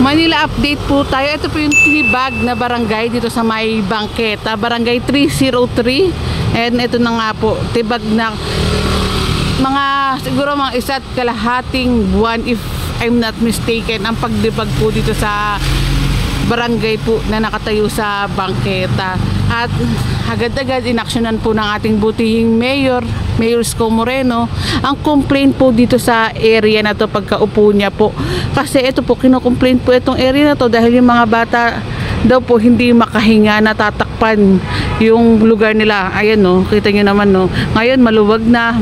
Manila update po tayo. Ito po yung tinibag na barangay dito sa may Bangketa, barangay 303. And ito na nga po, tibag na mga siguro mga isa't kalahating buwan if I'm not mistaken ang pagdibag po dito sa barangay po na nakatayo sa Bangketa. At agad-agad inaksyonan po ng ating butihing Mayor Isko Moreno ang complaint po dito sa area na to pagkaupo niya po. Kasi ito po, kino-complain po itong area na to dahil yung mga bata daw po hindi makahinga, natatakpan yung lugar nila. Ayan no, kita nyo naman no. Ngayon maluwag na,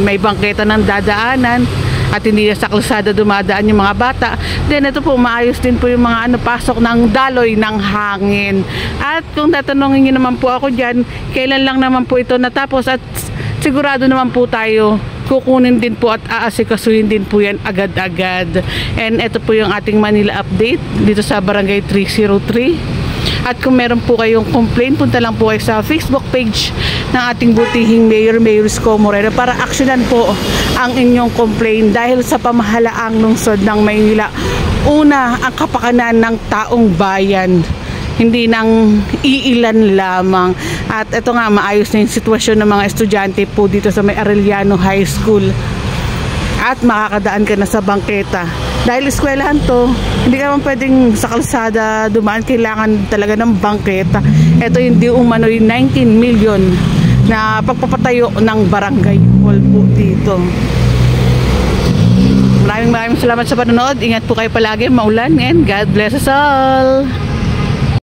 may bangketa ng dadaanan at hindi na sa kalsada dumadaan yung mga bata. Then ito po, maayos din po yung mga pasok ng daloy ng hangin. At kung tatanungin nyo naman po ako dyan, kailan lang naman po ito natapos, at sigurado naman po tayo kukunin din po at aasikasuhin din po yan agad-agad. And ito po yung ating Manila update dito sa barangay 303. At kung meron po kayong complaint, punta lang po kayo sa Facebook page ng ating butihing Mayor Isko Moreno para aksyonan po ang inyong complaint dahil sa pamahalaang lungsod ng Maynila. Una, ang kapakanan ng taong bayan, hindi nang iilan lamang. At ito nga, maayos na yung sitwasyon ng mga estudyante po dito sa may Arellano High School. At makakadaan ka na sa Bangketa. Dahil eskwelahan to, hindi ka naman pwedeng sa kalsada dumaan, kailangan talaga ng Bangketa. Ito yung di umano'y 19 million na pagpapatayo ng barangay hall po dito. Maraming salamat sa panonood. Ingat po kayo palagi, maulan, and God bless us all.